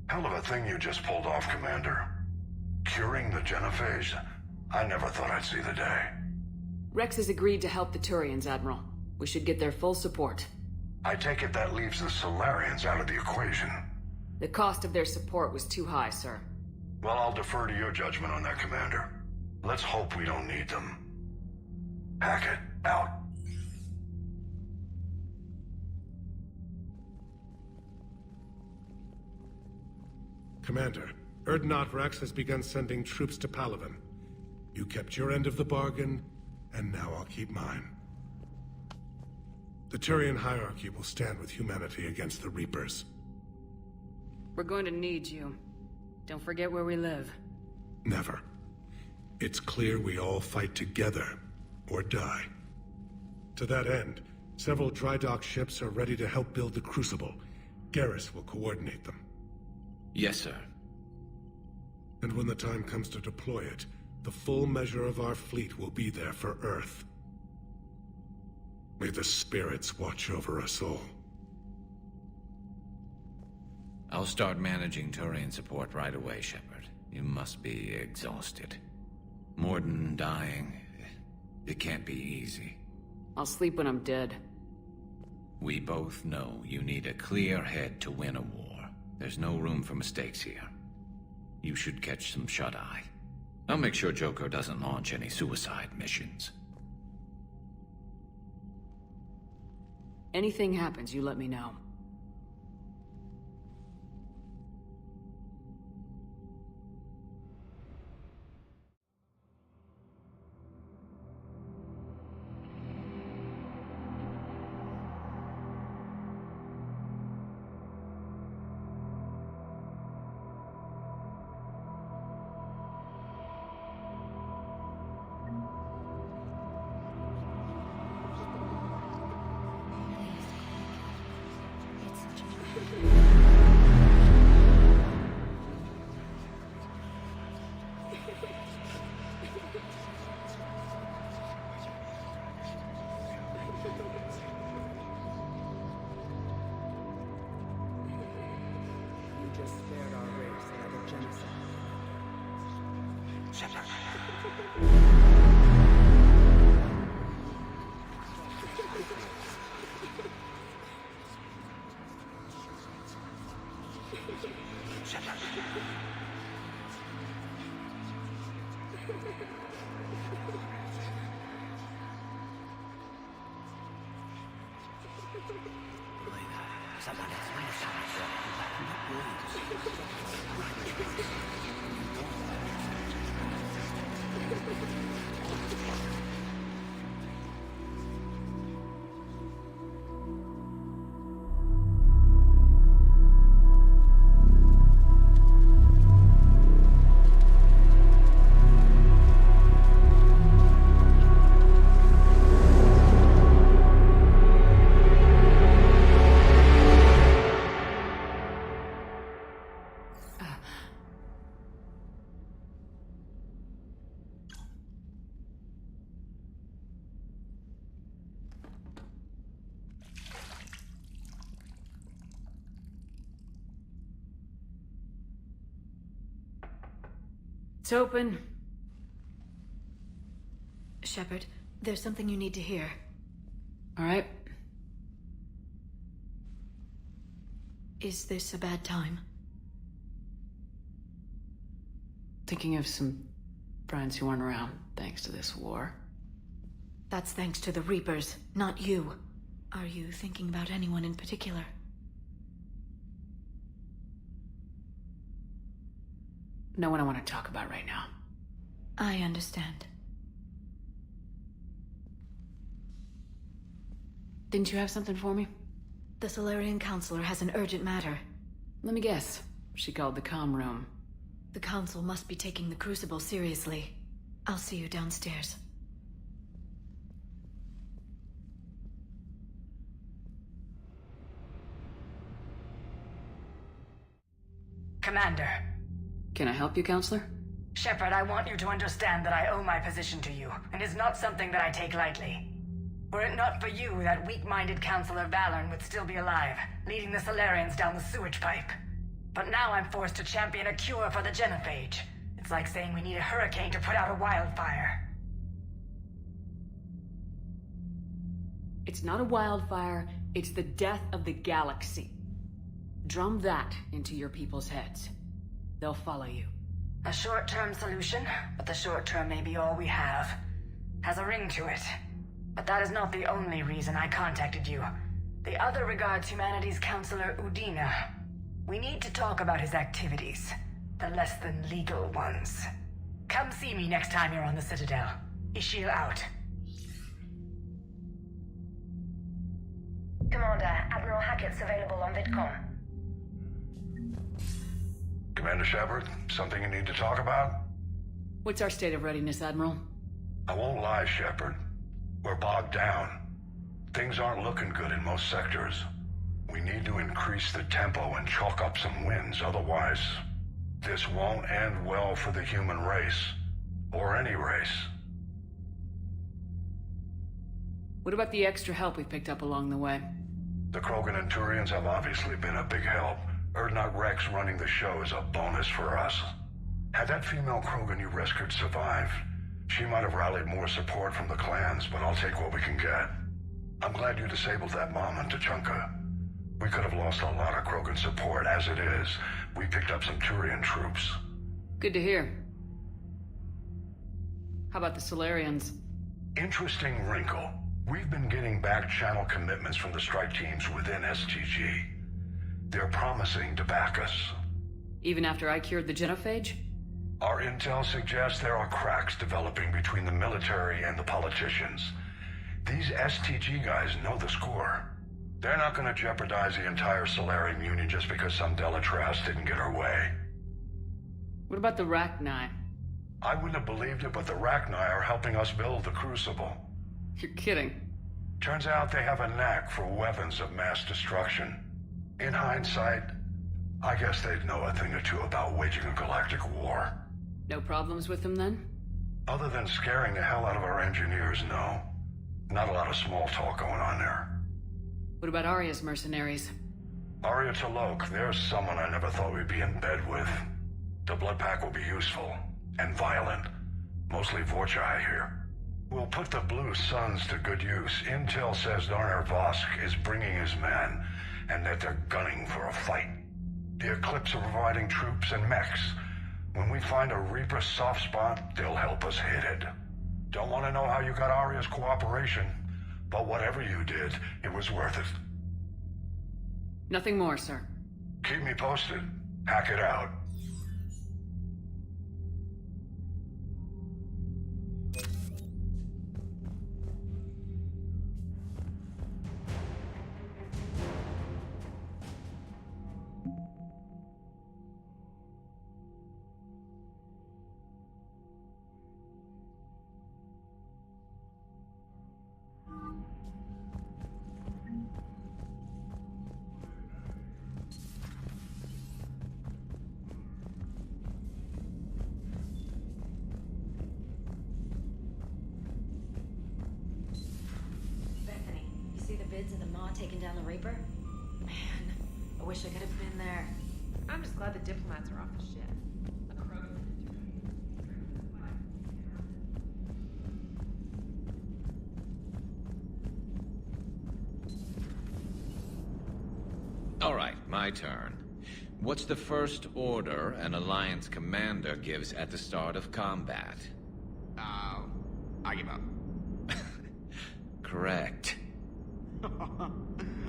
Hell of a thing you just pulled off, Commander. Curing the Genophage? I never thought I'd see the day. Rex has agreed to help the Turians, Admiral. We should get their full support. I take it that leaves the Solarians out of the equation. The cost of their support was too high, sir. Well, I'll defer to your judgment on that, Commander. Let's hope we don't need them. Hackett, out. Commander, Urdnot Rex has begun sending troops to Palaven. You kept your end of the bargain, and now I'll keep mine. The Turian hierarchy will stand with humanity against the Reapers. We're going to need you. Don't forget where we live. Never. It's clear we all fight together, or die. To that end, several dry dock ships are ready to help build the Crucible. Garrus will coordinate them. Yes, sir. And when the time comes to deploy it, the full measure of our fleet will be there for Earth. May the spirits watch over us all. I'll start managing Turian support right away, Shepard. You must be exhausted. Morden dying, it can't be easy. I'll sleep when I'm dead. We both know you need a clear head to win a war. There's no room for mistakes here. You should catch some shut-eye. I'll make sure Joker doesn't launch any suicide missions. Anything happens, you let me know. It's open. Shepard, there's something you need to hear. All right. Is this a bad time? Thinking of some friends who aren't around thanks to this war. That's thanks to the Reapers, not you. Are you thinking about anyone in particular? No one I want to talk about right now. I understand. Didn't you have something for me? The Solarian Counselor has an urgent matter. Let me guess. She called the comm room. The Council must be taking the Crucible seriously. I'll see you downstairs. Commander. Can I help you, Counselor? Shepard, I want you to understand that I owe my position to you, and it's not something that I take lightly. Were it not for you, that weak-minded Counselor Valorn would still be alive, leading the Solarians down the sewage pipe. But now I'm forced to champion a cure for the genophage. It's like saying we need a hurricane to put out a wildfire. It's not a wildfire, it's the death of the galaxy. Drum that into your people's heads. They'll follow you. A short-term solution, but the short term may be all we have. Has a ring to it. But that is not the only reason I contacted you. The other regards humanity's counselor Udina. We need to talk about his activities. The less than legal ones. Come see me next time you're on the Citadel. Ishil out. Commander, Admiral Hackett's available on VidCom. Commander Shepard, something you need to talk about? What's our state of readiness, Admiral? I won't lie, Shepard. We're bogged down. Things aren't looking good in most sectors. We need to increase the tempo and chalk up some wins, otherwise this won't end well for the human race. Or any race. What about the extra help we picked up along the way? The Krogan and Turians have obviously been a big help. Erdnot Rex running the show is a bonus for us. Had that female Krogan you rescued survived, she might have rallied more support from the clans, but I'll take what we can get. I'm glad you disabled that mom in Tuchanka. We could have lost a lot of Krogan support. As it is, we picked up some Turian troops. Good to hear. How about the Solarians? Interesting wrinkle. We've been getting back channel commitments from the strike teams within STG. They're promising to back us. Even after I cured the genophage? Our intel suggests there are cracks developing between the military and the politicians. These STG guys know the score. They're not going to jeopardize the entire Solarian Union just because some Delatras didn't get her way. What about the Rachni? I wouldn't have believed it, but the Rachni are helping us build the Crucible. You're kidding. Turns out they have a knack for weapons of mass destruction. In hindsight, I guess they'd know a thing or two about waging a galactic war. No problems with them then? Other than scaring the hell out of our engineers, no. Not a lot of small talk going on there. What about Arya's mercenaries? Arya T'Lok, there's someone I never thought we'd be in bed with. The blood pack will be useful. And violent. Mostly Vorcha here. We'll put the Blue Suns to good use. Intel says Darner Vosk is bringing his men, and that they're gunning for a fight. The Eclipse are providing troops and mechs. When we find a Reaper soft spot, they'll help us hit it. Don't want to know how you got Arya's cooperation, but whatever you did, it was worth it. Nothing more, sir. Keep me posted. Hack it out. Of the Maw taking down the Reaper? Man, I wish I could have been there. I'm just glad the diplomats are off the ship. A Krogan. All right, my turn. What's the first order an Alliance commander gives at the start of combat? I give up. Correct.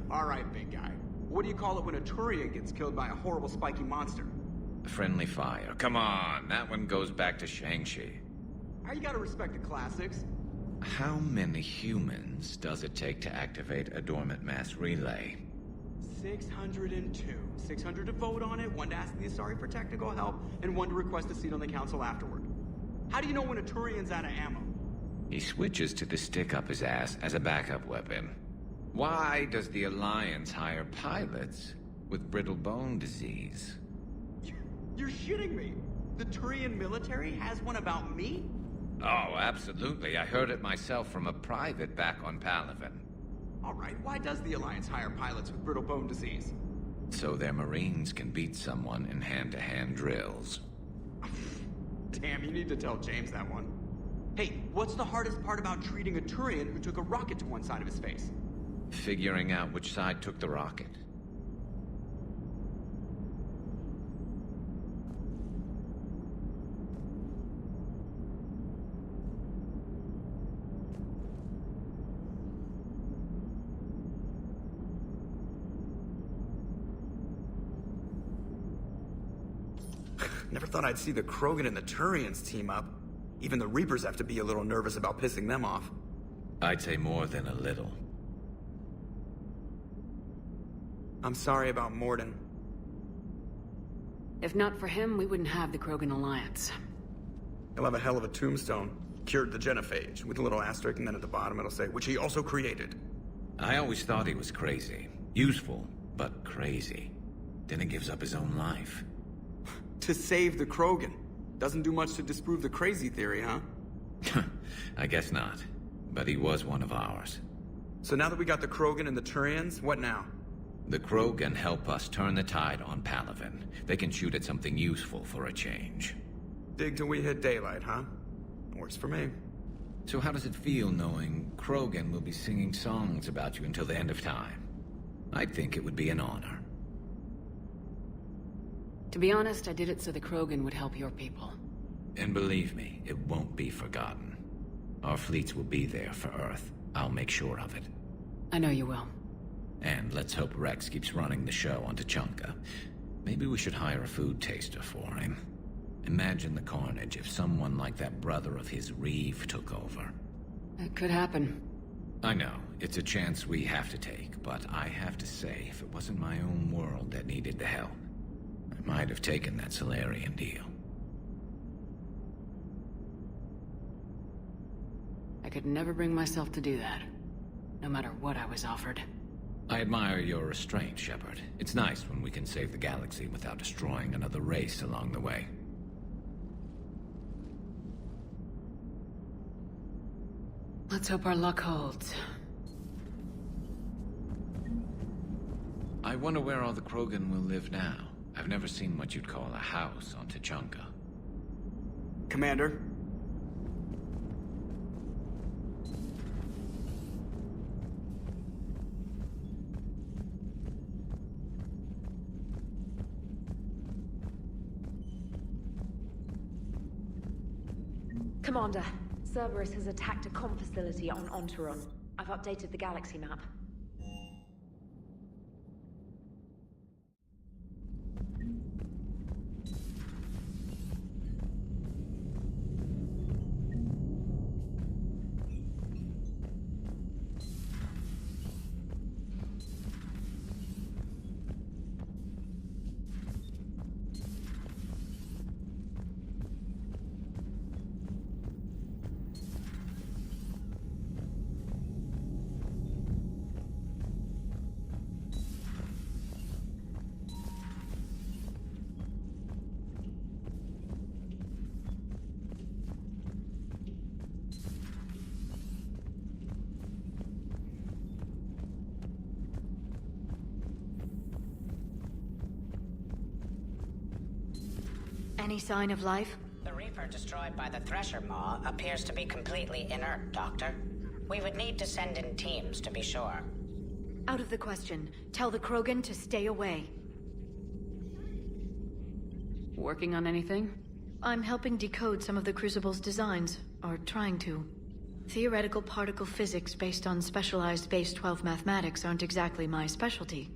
All right, big guy. What do you call it when a Turian gets killed by a horrible spiky monster? Friendly fire. Come on, that one goes back to Shang-Chi. You gotta respect the classics. How many humans does it take to activate a dormant mass relay? 602. 600 to vote on it, 1 to ask the Asari for technical help, and 1 to request a seat on the council afterward. How do you know when a Turian's out of ammo? He switches to the stick up his ass as a backup weapon. Why does the Alliance hire pilots with brittle bone disease? You're shitting me! The Turian military has one about me? Oh, absolutely. I heard it myself from a private back on Palaven. Alright, why does the Alliance hire pilots with brittle bone disease? So their Marines can beat someone in hand-to-hand drills. Damn, you need to tell James that one. Hey, what's the hardest part about treating a Turian who took a rocket to one side of his face? Figuring out which side took the rocket. Never thought I'd see the Krogan and the Turians team up. Even the Reapers have to be a little nervous about pissing them off. I'd say more than a little. I'm sorry about Morden. If not for him, we wouldn't have the Krogan Alliance. He'll have a hell of a tombstone. Cured the genophage, with a little asterisk, and then at the bottom it'll say, which he also created. I always thought he was crazy. Useful, but crazy. Then he gives up his own life. To save the Krogan. Doesn't do much to disprove the crazy theory, huh? I guess not. But he was one of ours. So now that we got the Krogan and the Turians, what now? The Krogan help us turn the tide on Palaven. They can shoot at something useful for a change. Dig till we hit daylight, huh? Works for me. So how does it feel knowing Krogan will be singing songs about you until the end of time? I'd think it would be an honor. To be honest, I did it so the Krogan would help your people. And believe me, it won't be forgotten. Our fleets will be there for Earth. I'll make sure of it. I know you will. And let's hope Rex keeps running the show on Tuchanka. Maybe we should hire a food taster for him. Imagine the carnage if someone like that brother of his, Reeve, took over. It could happen. I know, it's a chance we have to take, but I have to say, if it wasn't my own world that needed the help, I might have taken that Solarian deal. I could never bring myself to do that, no matter what I was offered. I admire your restraint, Shepard. It's nice when we can save the galaxy without destroying another race along the way. Let's hope our luck holds. I wonder where all the Krogan will live now. I've never seen what you'd call a house on Tuchanka. Commander? Commander, Cerberus has attacked a comm facility on Ontaron. I've updated the galaxy map. Any sign of life? The Reaper destroyed by the Thresher Maw appears to be completely inert, Doctor. We would need to send in teams to be sure. Out of the question. Tell the Krogan to stay away. Working on anything? I'm helping decode some of the Crucible's designs, or trying to. Theoretical particle physics based on specialized base 12 mathematics aren't exactly my specialty.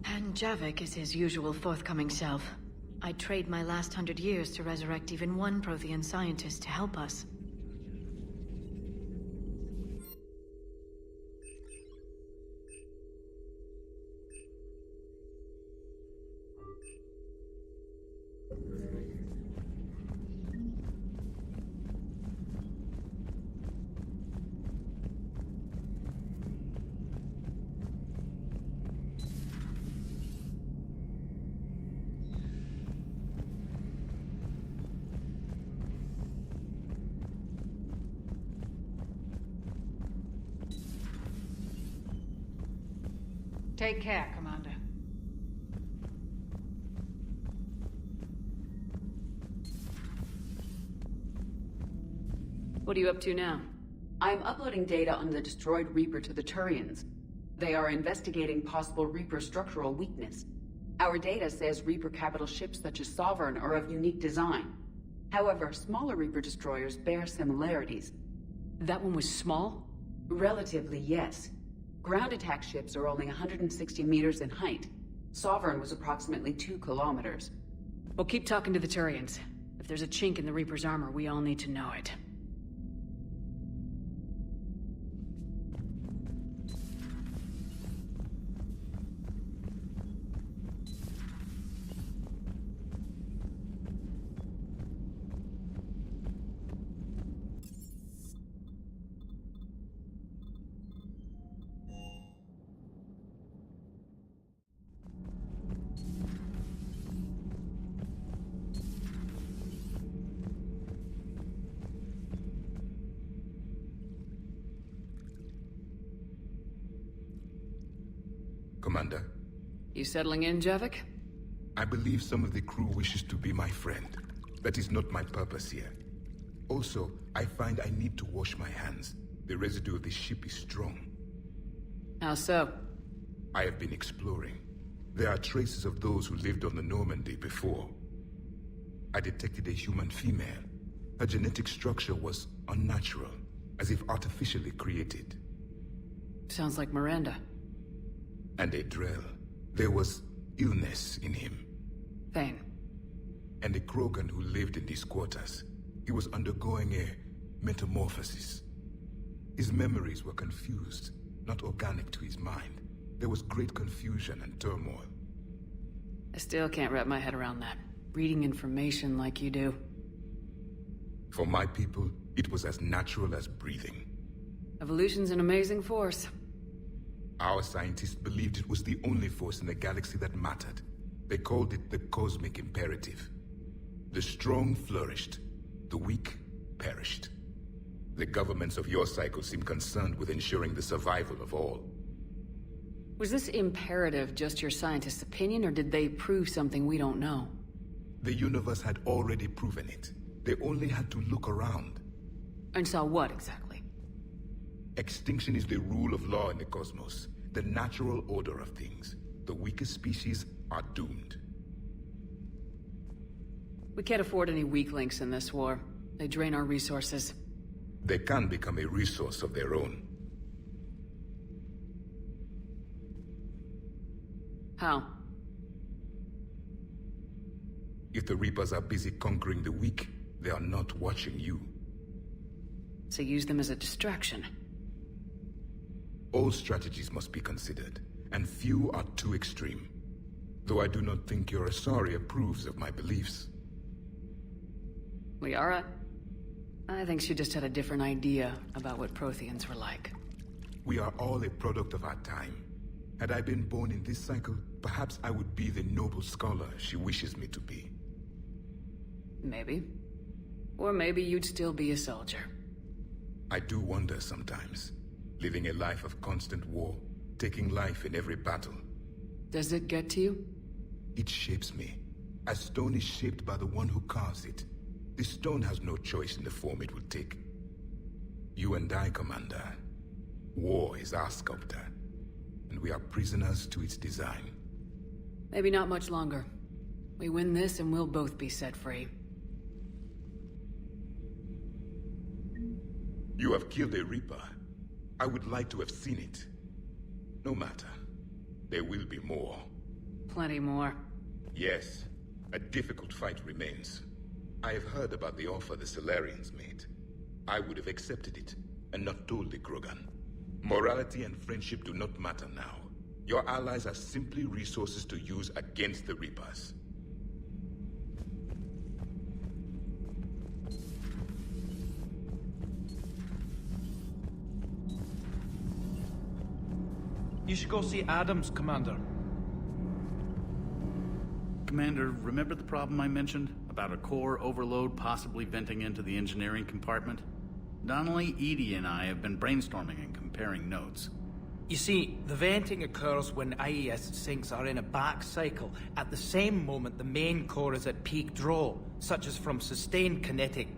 And Javik is his usual forthcoming self. I'd trade my last 100 years to resurrect even one Prothean scientist to help us. Take care, Commander. What are you up to now? I'm uploading data on the destroyed Reaper to the Turians. They are investigating possible Reaper structural weakness. Our data says Reaper capital ships such as Sovereign are of unique design. However, smaller Reaper destroyers bear similarities. That one was small? Relatively, yes. Ground attack ships are only 160 meters in height. Sovereign was approximately 2 kilometers. Well, keep talking to the Turians. If there's a chink in the Reaper's armor, we all need to know it. Commander? You settling in, Javik? I believe some of the crew wishes to be my friend. That is not my purpose here. Also, I find I need to wash my hands. The residue of the ship is strong. How so? I have been exploring. There are traces of those who lived on the Normandy before. I detected a human female. Her genetic structure was unnatural, as if artificially created. Sounds like Miranda. And a Drell. There was illness in him. Thane. And a Krogan who lived in these quarters. He was undergoing a metamorphosis. His memories were confused, not organic to his mind. There was great confusion and turmoil. I still can't wrap my head around that. Reading information like you do. For my people, it was as natural as breathing. Evolution's an amazing force. Our scientists believed it was the only force in the galaxy that mattered. They called it the cosmic imperative. The strong flourished, the weak perished. The governments of your cycle seem concerned with ensuring the survival of all. Was this imperative just your scientist's opinion, or did they prove something we don't know? The universe had already proven it. They only had to look around. And saw what, exactly? Extinction is the rule of law in the cosmos, the natural order of things. The weakest species are doomed. We can't afford any weak links in this war. They drain our resources. They can become a resource of their own. How? If the Reapers are busy conquering the weak, they are not watching you. So use them as a distraction. All strategies must be considered, and few are too extreme. Though I do not think your Asari approves of my beliefs. Liara? I think she just had a different idea about what Protheans were like. We are all a product of our time. Had I been born in this cycle, perhaps I would be the noble scholar she wishes me to be. Maybe. Or maybe you'd still be a soldier. I do wonder sometimes. Living a life of constant war, taking life in every battle. Does it get to you? It shapes me. As stone is shaped by the one who carves it. The stone has no choice in the form it will take. You and I, Commander. War is our sculptor, and we are prisoners to its design. Maybe not much longer. We win this and we'll both be set free. You have killed a Reaper. I would like to have seen it. No matter. There will be more. Plenty more. Yes. A difficult fight remains. I have heard about the offer the Solarians made. I would have accepted it, and not told the Krogan. Morality and friendship do not matter now. Your allies are simply resources to use against the Reapers. You should go see Adams, Commander. Commander, remember the problem I mentioned? About a core overload possibly venting into the engineering compartment? Donnelly, Edie, and I have been brainstorming and comparing notes. You see, the venting occurs when IES sinks are in a back cycle, at the same moment the main core is at peak draw, such as from sustained kinetic...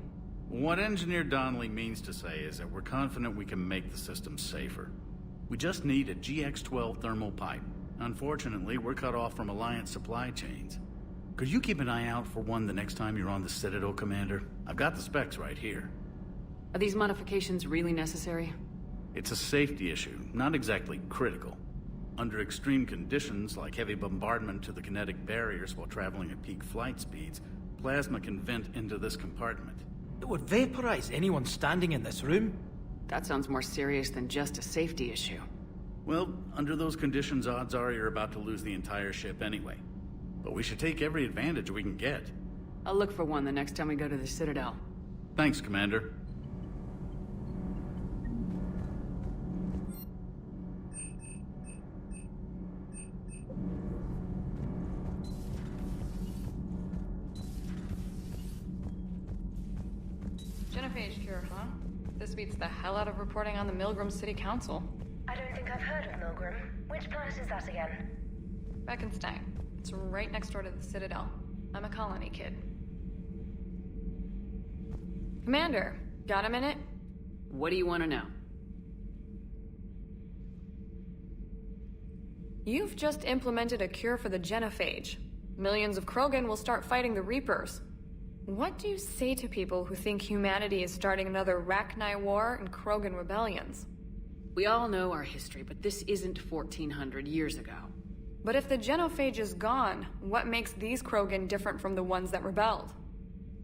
What Engineer Donnelly means to say is that we're confident we can make the system safer. We just need a GX-12 thermal pipe. Unfortunately, we're cut off from Alliance supply chains. Could you keep an eye out for one the next time you're on the Citadel, Commander? I've got the specs right here. Are these modifications really necessary? It's a safety issue, not exactly critical. Under extreme conditions, like heavy bombardment to the kinetic barriers while traveling at peak flight speeds, plasma can vent into this compartment. It would vaporize anyone standing in this room. That sounds more serious than just a safety issue. Well, under those conditions, odds are you're about to lose the entire ship anyway. But we should take every advantage we can get. I'll look for one the next time we go to the Citadel. Thanks, Commander. Genophage cure, huh? This beats the hell out of reporting on the Milgram City Council. I don't think I've heard of Milgram. Which planet is that again? Beckenstein. It's right next door to the Citadel. I'm a colony kid. Commander, got a minute? What do you want to know? You've just implemented a cure for the genophage. Millions of Krogan will start fighting the Reapers. What do you say to people who think humanity is starting another Rachni War and Krogan rebellions? We all know our history, but this isn't 1400 years ago. But if the genophage is gone, what makes these Krogan different from the ones that rebelled?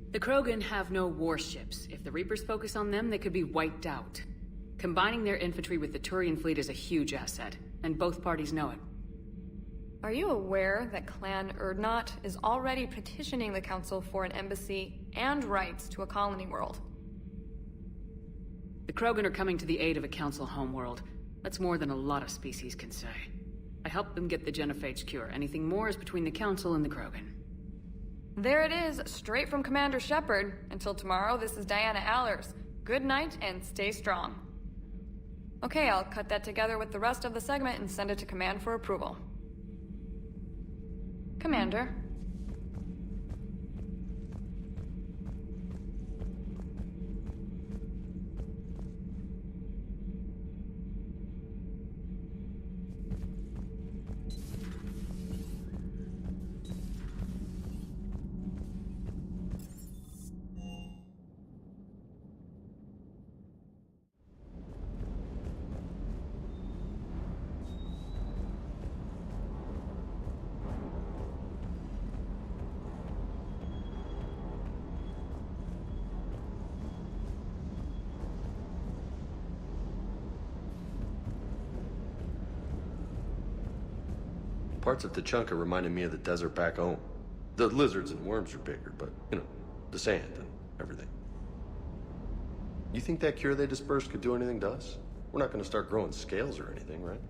The Krogan have no warships. If the Reapers focus on them, they could be wiped out. Combining their infantry with the Turian fleet is a huge asset, and both parties know it. Are you aware that Clan Urdnot is already petitioning the Council for an embassy and rights to a colony world? The Krogan are coming to the aid of a Council homeworld. That's more than a lot of species can say. I helped them get the genophage cure. Anything more is between the Council and the Krogan. There it is, straight from Commander Shepard. Until tomorrow, this is Diana Allers. Good night and stay strong. Okay, I'll cut that together with the rest of the segment and send it to Command for approval. Commander. Parts of Tachanka reminded me of the desert back home. The lizards and worms are bigger, but, you know, the sand and everything. You think that cure they dispersed could do anything to us? We're not going to start growing scales or anything, right?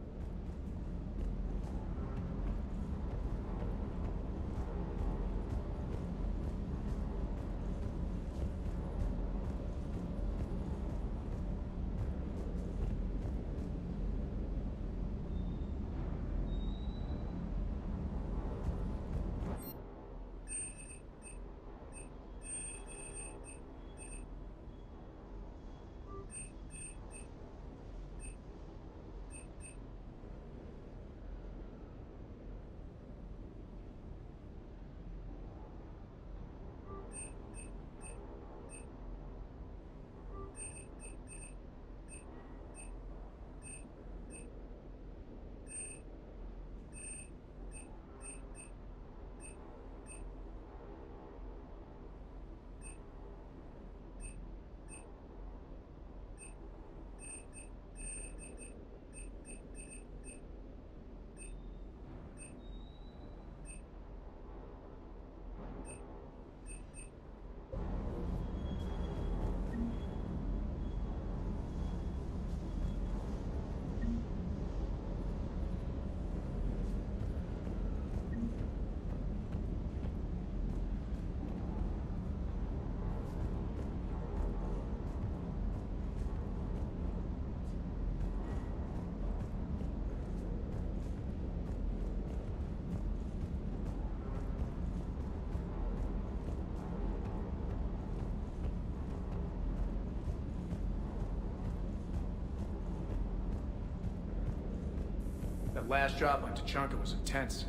That last drop on Tachanka was intense.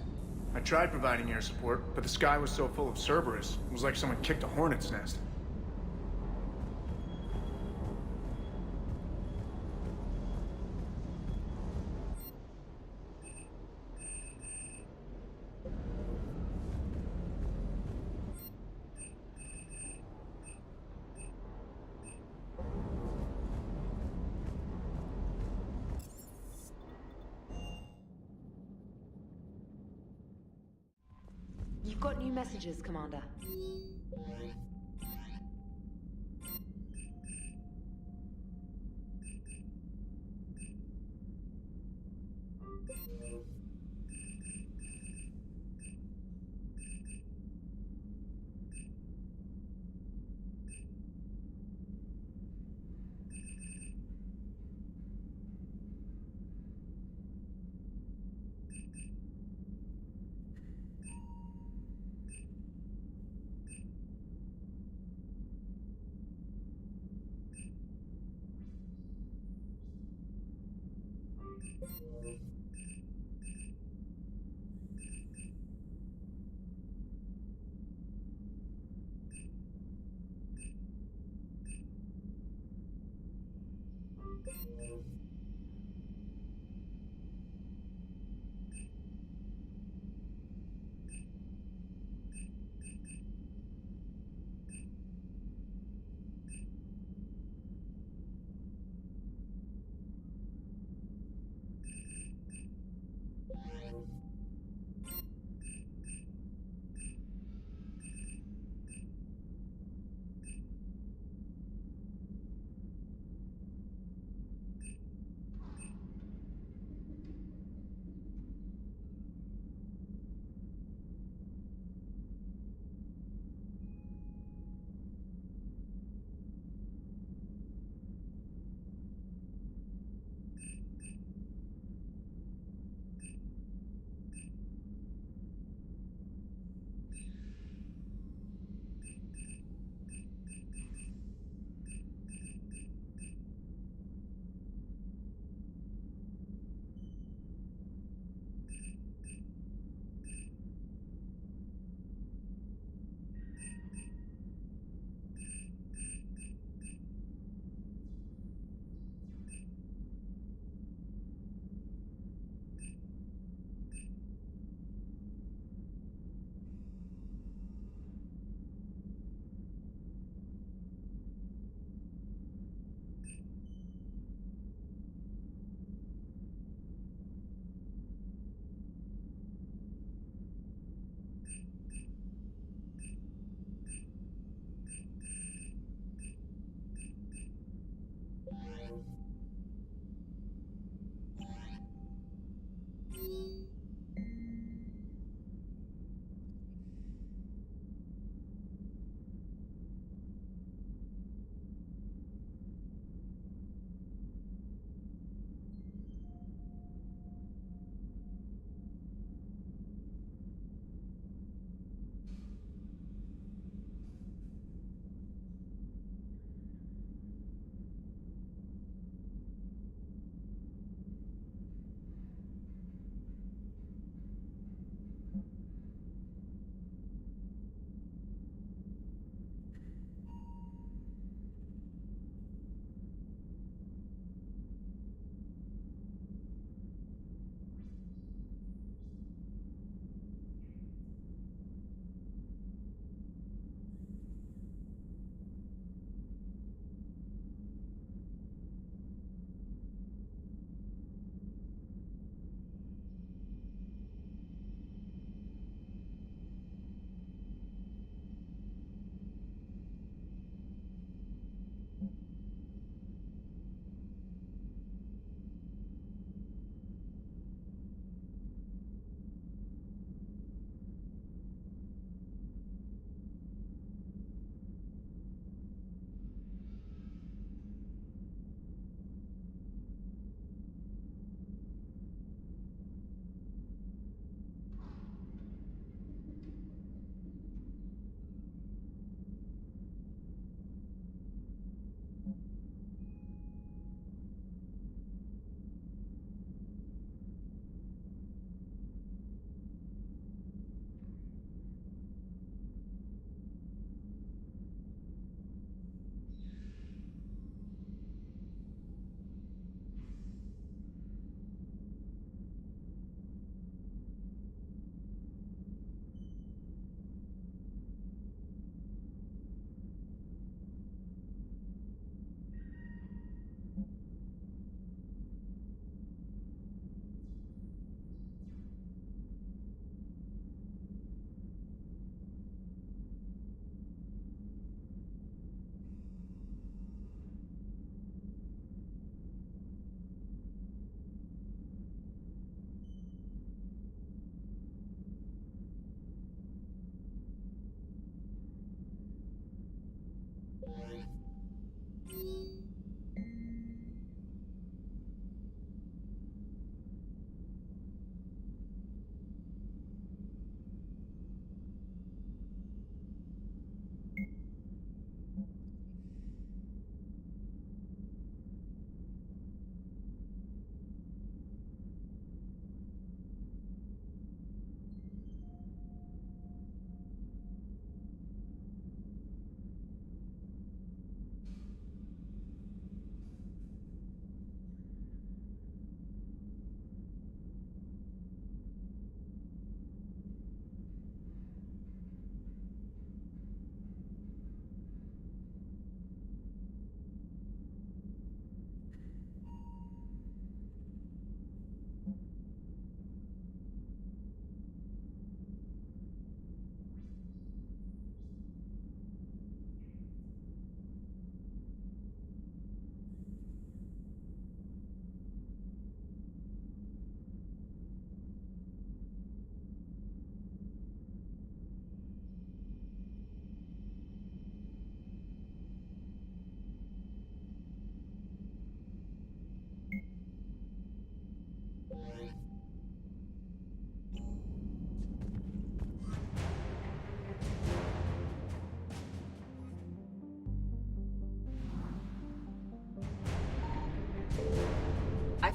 I tried providing air support, but the sky was so full of Cerberus, it was like someone kicked a hornet's nest. You've got new messages, Commander.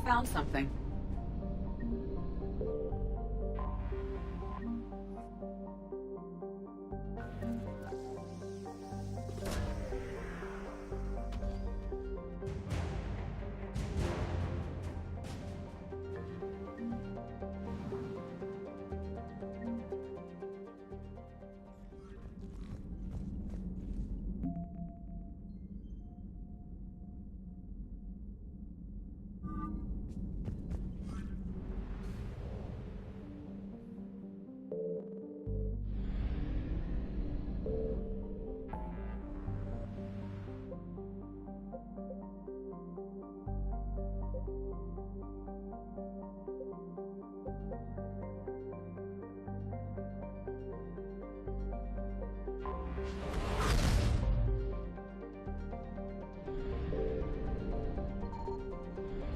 found something.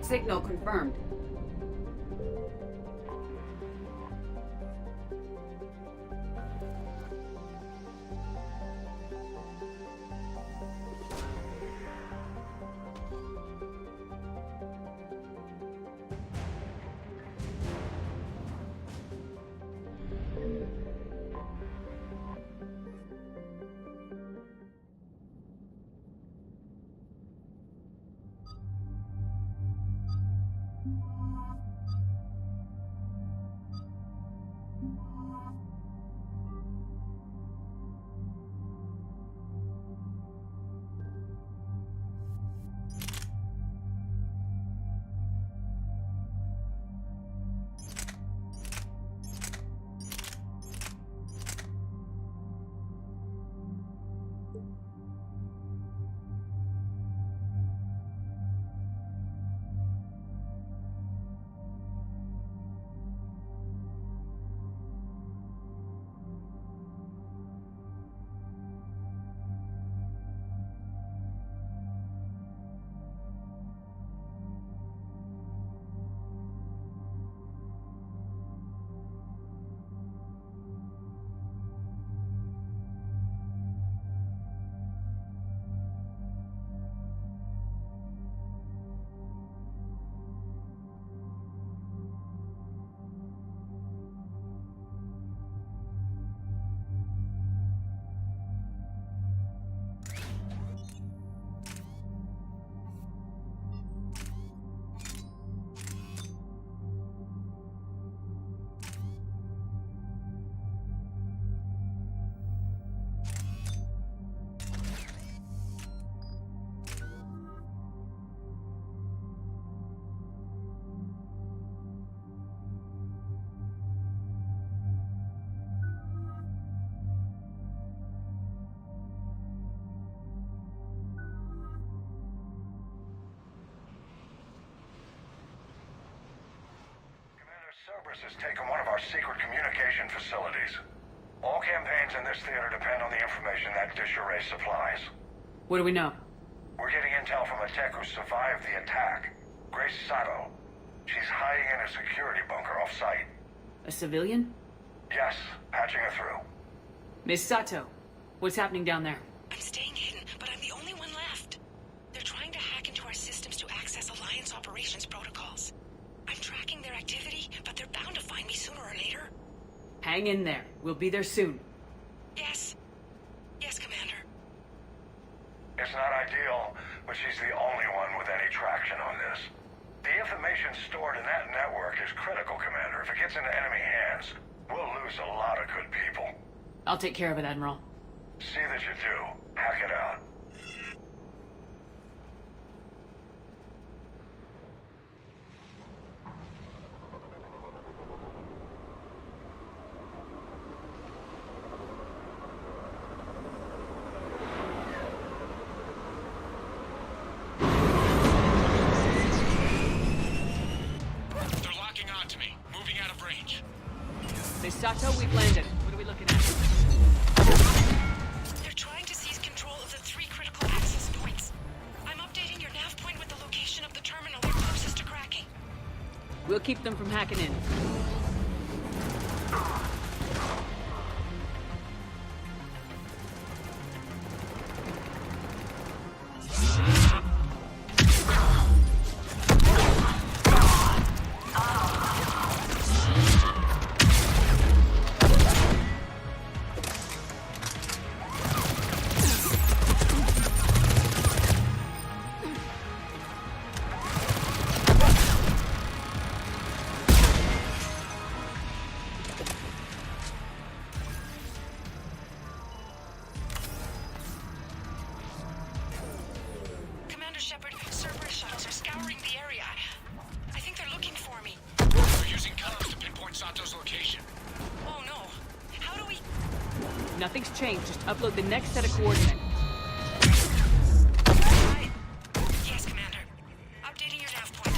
Signal confirmed. Cerberus has taken one of our secret communication facilities. All campaigns in this theater depend on the information that dish array supplies. What do we know? We're getting intel from a tech who survived the attack. Grace Sato. She's hiding in a security bunker off-site. A civilian? Yes, patching her through. Miss Sato, what's happening down there? I'm staying hidden, but I'm the only one left. They're trying to hack into our systems to access Alliance operations protocols. I'm tracking their activity, but they're bound to find me sooner or later. Hang in there. We'll be there soon. Yes. Yes, Commander. It's not ideal, but she's the only one with any traction on this. The information stored in that network is critical, Commander. If it gets into enemy hands, we'll lose a lot of good people. I'll take care of it, Admiral. See that you do. Hack it out. Sato, we've landed. What are we looking at? They're trying to seize control of the 3 critical access points. I'm updating your nav point with the location of the terminal they're closest to cracking. We'll keep them from hacking in. Shepard, Cerberus shuttles are scouring the area. I think they're looking for me. We're using comms to pinpoint Sato's location. Oh no. How do we... Nothing's changed. Just upload the next set of coordinates. Yes, Commander. Updating your nav point.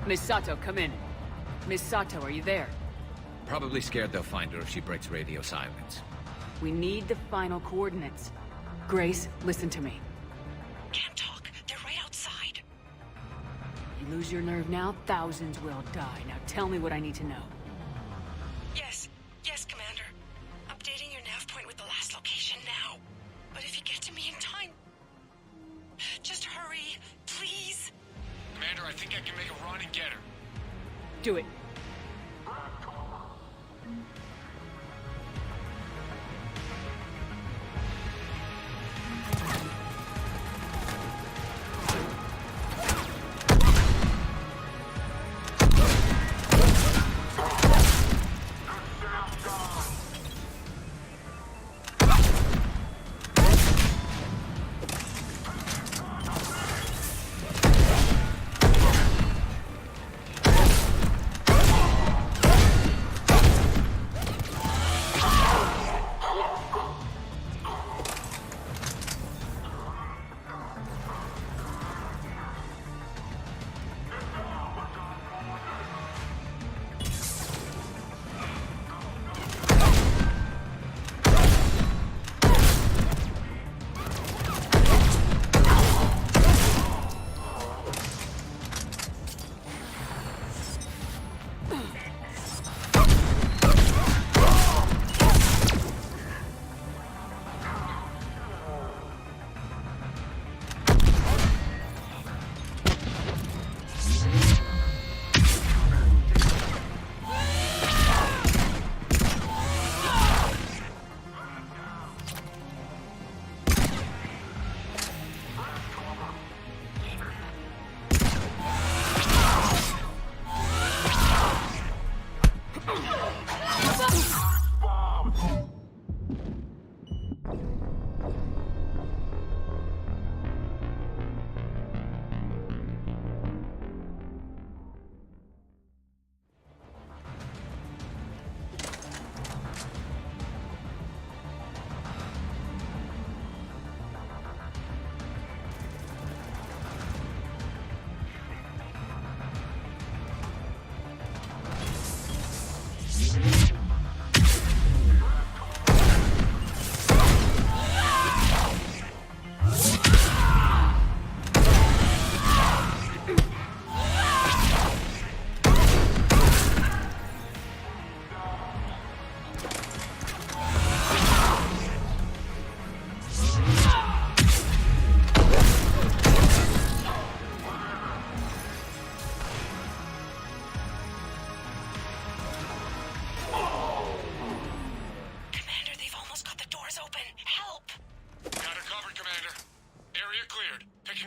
Miss Sato, come in. Miss Sato, are you there? Probably scared they'll find her if she breaks radio silence. We need the final coordinates. Grace, listen to me. Can't talk. They're right outside. You lose your nerve now, thousands will die. Now tell me what I need to know. Yes. Yes, Commander. Updating your nav point with the last location now. But if you get to me in time... Just hurry, please. Commander, I think I can make a run and get her. Do it.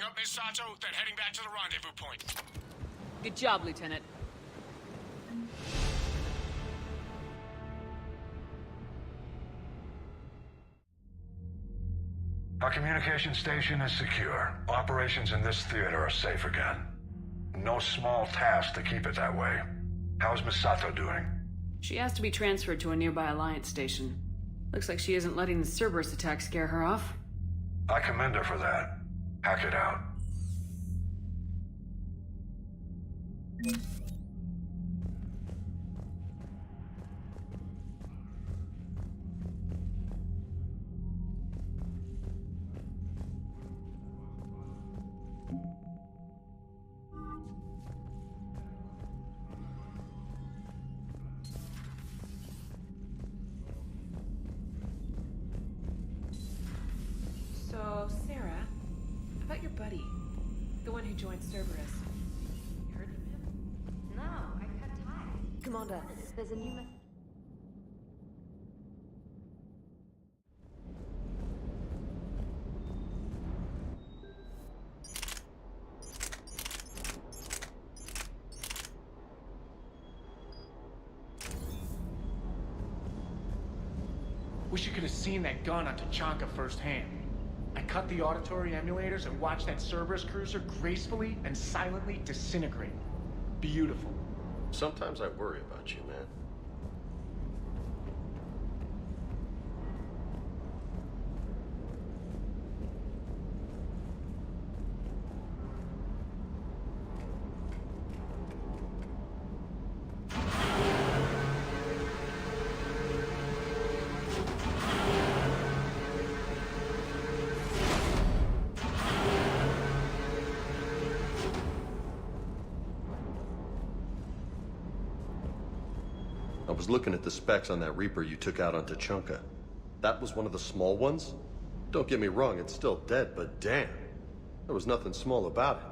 Picking up Miss Sato, then heading back to the rendezvous point. Good job, Lieutenant. Our communication station is secure. Operations in this theater are safe again. No small task to keep it that way. How's Miss Sato doing? She asked to be transferred to a nearby Alliance station. Looks like she isn't letting the Cerberus attack scare her off. I commend her for that. Hack it out. So, Sarah, about your buddy, the one who joined Cerberus. You heard from him? No, I cut ties. Commander, there's a new message. Wish you could have seen that gun on Tachanka firsthand. I cut the auditory emulators and watched that Cerberus cruiser gracefully and silently disintegrate. Beautiful. Sometimes I worry about you, man. I was looking at the specs on that Reaper you took out on Tachanka. That was one of the small ones? Don't get me wrong, it's still dead, but damn. There was nothing small about it.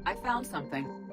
I found something.